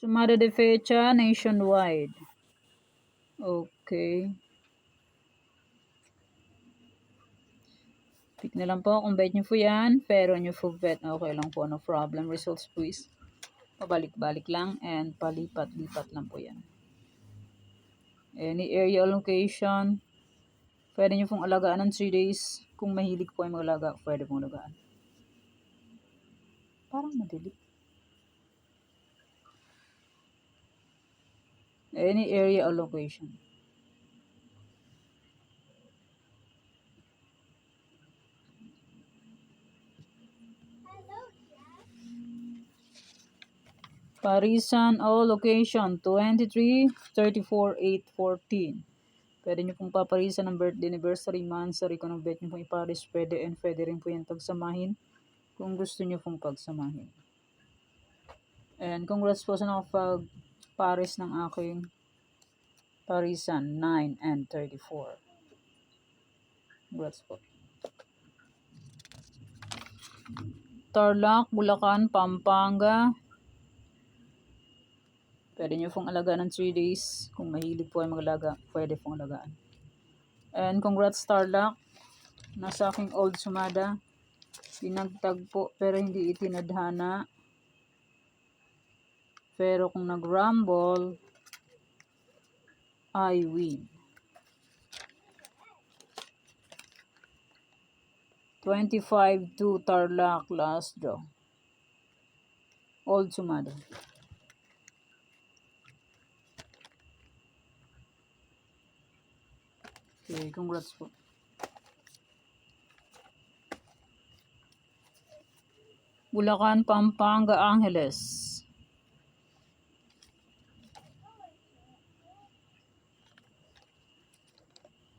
Sumada de fecha nationwide. Okay. Pick na lang po kung bet nyo po yan. Pero nyo po bet. Okay lang po. No problem. Results please. Pabalik-balik lang. And palipat-lipat lang po yan. Any area location. Pwede nyo pong alagaan ng 3 days. Kung mahilig po ay mag-alaga, pwede pong alagaan. Parang madali. Any area or location. Parisan o location 23, 34, 8, 14. Pwede nyo pong paparisan ng birthday, anniversary, monthsary. Kung ang bet nyo pong iparis, pwede. And pwede rin po yan pagsamahin kung gusto nyo pong pagsamahin. And congrats po sa nakapag-paris ng aking parisan 9 and 34. Congrats po. Tarlac, Bulacan, Pampanga. Pwede nyo pong alagaan ng 3 days. Kung mahilig po ay mag-alaga, pwede pong alagaan. And congrats Tarlac. Nasa aking old sumada. Pinagtagpo pero hindi itinadhana. Pero kung nag-rumble, I win. 25 to Tarlac last draw. Old sumada. Okay, congrats po. Bulacan, Pampanga, Angeles.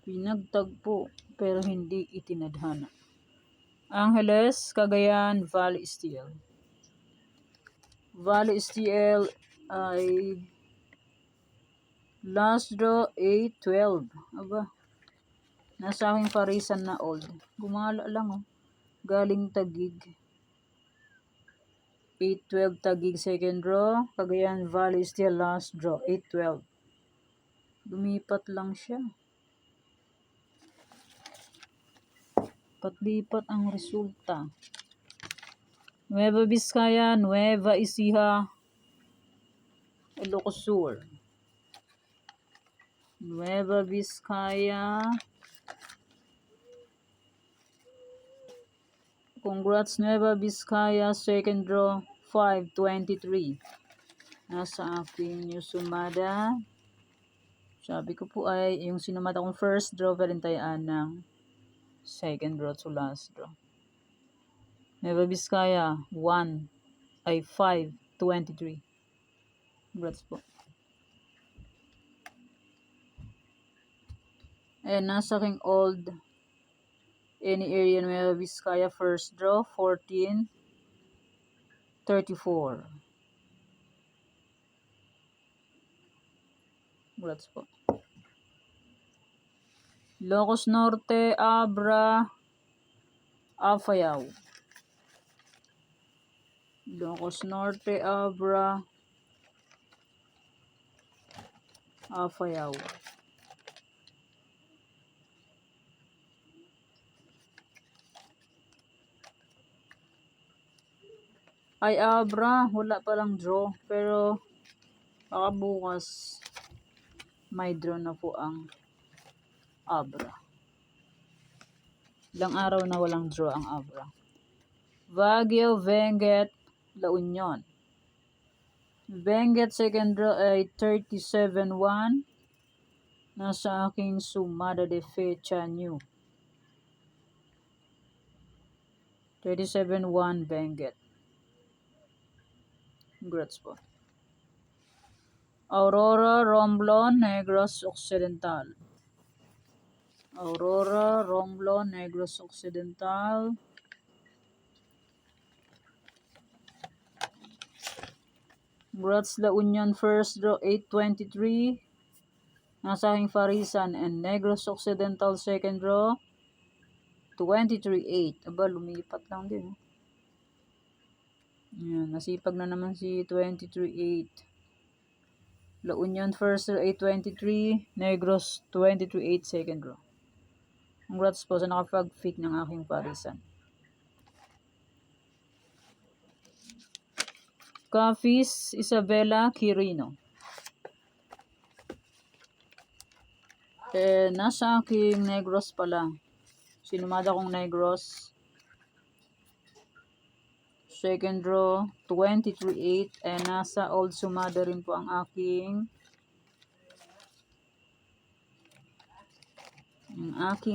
Pinagtagpo pero hindi itinadhana. Angeles, Cagayan, Valley Steel. Valley Steel ay last draw 8-12. Aba, nasa aking parisan na old. Gumala lang oh. Galing Tagig. 8-12 Tagig second draw. Cagayan Valley Steel last draw 8-12. Lumipat lang siya. Patlipat ang resulta. Nueva Vizcaya, Nueva Ecija, Ilocos Sur. Nueva Vizcaya. Congrats Nueva Vizcaya, second draw 5-23. Nasa aking new sumada. Sabi ko po ay yung sinumada kong first draw parintayaan ng second draw to last draw. Nueva Vizcaya 5-23. Congrats po. And nasa aking old any area Nueva Vizcaya first draw 14-34. Congrats po. Ilocos Norte, Abra, Afayao. Ilocos Norte, Abra, Afayao. Ay Abra, wala palang draw. Pero baka bukas may draw na po ang Abra. Ilang araw na walang draw ang Abra. Baguio, Benguet, La Union. Benguet second draw ay 37-1. Nasa aking sumada de fecha new. 37-1 Benguet. Congrats po. Aurora, Romblon, Negros Occidental. Aurora, Romblon, Negros Occidental. Congrats La Union first draw 8-23. Nasa aking Parisan and Negros Occidental second draw 23-8. Aba, lumipat lang din. Yan, nasipag na naman si 23-8. La Union first row 823, Negros 23-8 second row. Congrats po sa nakapag-fit ng aking parisan. Cafis Isabella Quirino. Nasa aking Negros pala. Sinumada kong Negros. Second row 23-8. Nasa old sumada rin po ang aking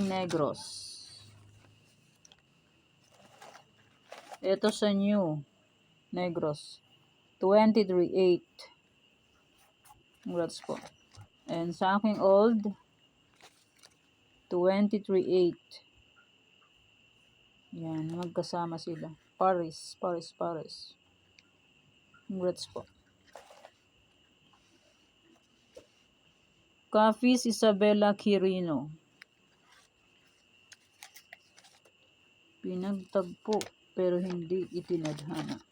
Negros. Ito sa new Negros 23-8. Congrats po. And sa aking old 23-8. Yan, magkasama sila. Paris. Congrats po. Cafis Isabella Quirino. Pinagtagpo pero hindi itinadhana.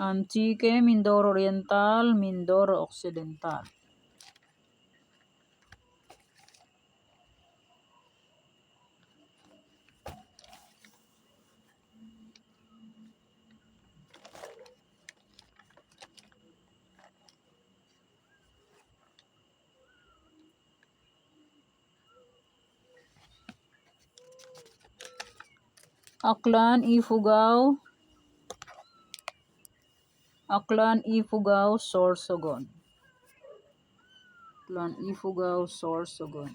Antique, Mindoro Oriental, Mindoro Occidental. Aklan, Ifugao, Sorsogon. Aklan, Ifugao, Sorsogon.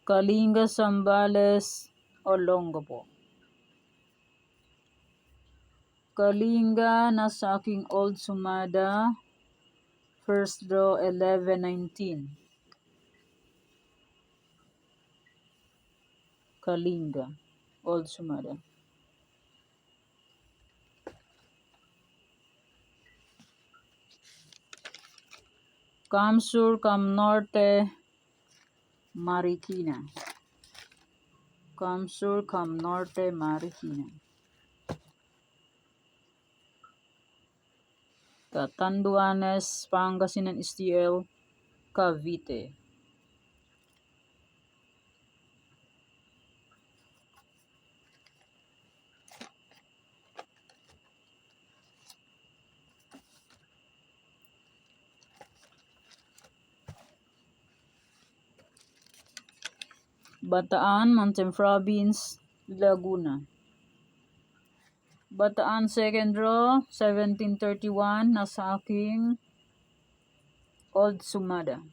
Kalinga, Zambales, Olongapo. Kalinga, nasa aking old sumada. First row 11-19. Kalinga, old sumada. Camsur, Camnorte, Marikina. Camsur, Camnorte, Marikina. Catanduanes, Pangasinan STL, Cavite. Bataan, Mountain Province, Laguna. Bataan second row, 1731, nasa aking old sumada.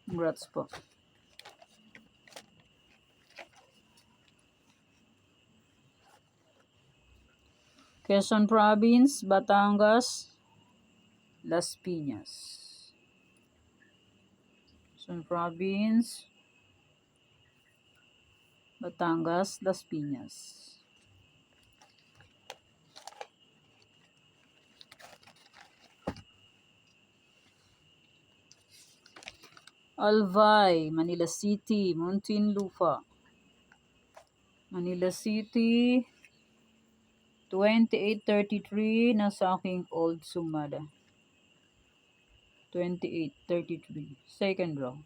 Congrats po. Quezon Province, Batangas, Las Piñas. Quezon Province, Batangas, Las Piñas. Albay, Manila City, Muntinlupa. Manila City, 2833, nasa aking old sumada. 2833, second row.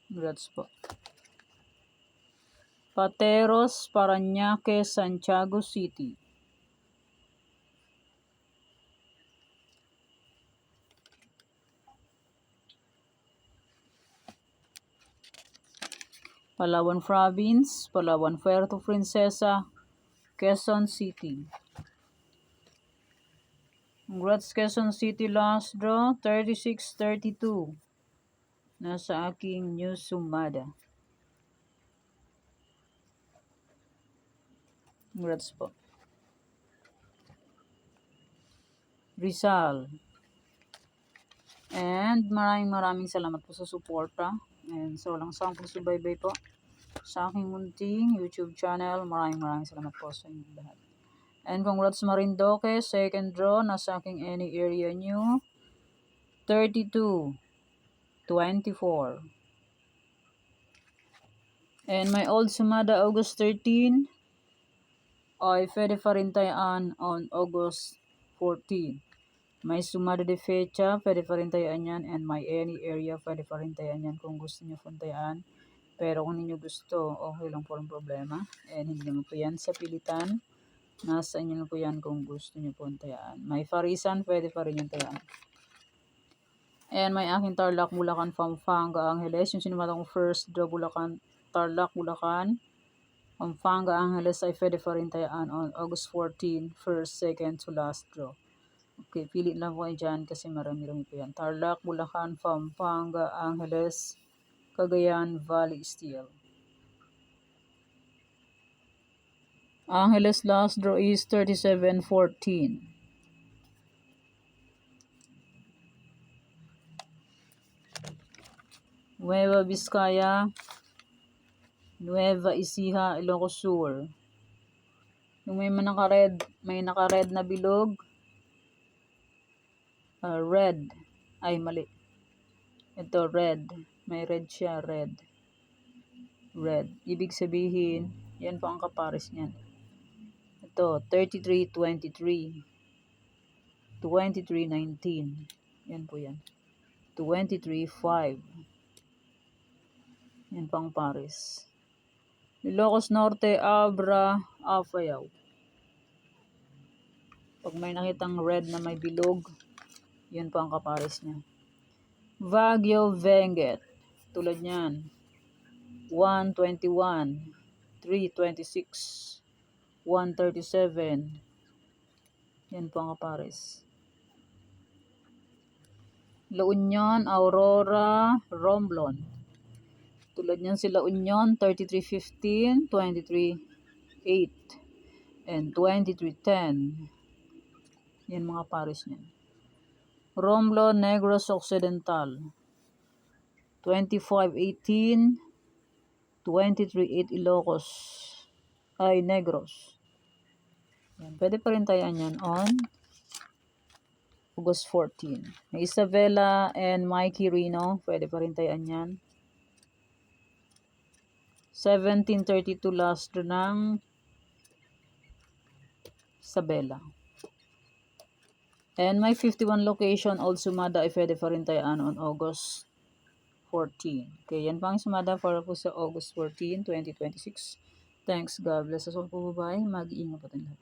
Congrats po. Pateros, Parañaque, Santiago City. Palawan Province, Palawan Puerto Princesa, Quezon City. Congrats Quezon City, last draw 3632. Nasa aking new sumada. Congrats po. Rizal. And maraming salamat po sa suporta. And so lang sa pagsubaybay po. sa aking munting YouTube channel. Maraming salamat po sa inyo lahat. And congrats Marindoque, second draw, nasa aking any area nyo, 32-24. And my old sumada August 13, ay pwede pa rin tayaan on August 14. May sumada de fecha, pwede pa rin tayaan yan. And my any area, pwede pa rin tayaan yan kung gusto nyo tayaan. Pero kung ninyo gusto, okay lang po ang problema. And hindi naman po yan sa pilitan. Nasa inyo lang po yan kung gusto nyo tayaan. May Farisan, pwede pa rin yung tayaan. And may aking Tarlac, Bulacan, Pampanga, Angeles. Yung sinumata kong first draw, Bulacan, Tarlac, Bulacan, Pampanga, Angeles ay pwede pa rin tayaan on August 14, first, second to last draw. Okay, pili lang po kayo dyan kasi marami-rami po yan. Tarlac, Bulacan, Pampanga, Angeles, Cagayan, Valley, Steel. Angeles last draw is 37-14. Nueva Vizcaya, Nueva Ecija, Ilocos Sur. Yung may naka-red na bilog, red, ay mali. Ito red, may red siya, red. Ibig sabihin, yan po ang kapares niyan. Ito, 33-23, 23-19, yan po yan. 23-5, yan pang pares. Ilocos Norte, Abra, Afayaw. Pag may nakitang red na may bilog, yun po ang kapares niya. Baguio, Benguet, tulad niyan. 121, 326, 137. Yan po ang kapares. La Union, Aurora, Romblon. Tulad niyan sila Union, 3315, 238, and 2310. Yan mga pares niyan. Romblon, Negros Occidental, 2518, 238 Ilocos, ay Negros. Yan, pwede pa rin tayaan yan on August 14. May Isabela and Mikey Reno, pwede pa rin tayaan yan. 1732 last draw ng Isabela. And may 51 location, Old Sumada, ay pwede pa rin tayaan on August 14. Okay, yan pang Sumada para po sa August 14, 2026. Thanks, God bless us all po, bye. Mag-iingat po tayo lahat.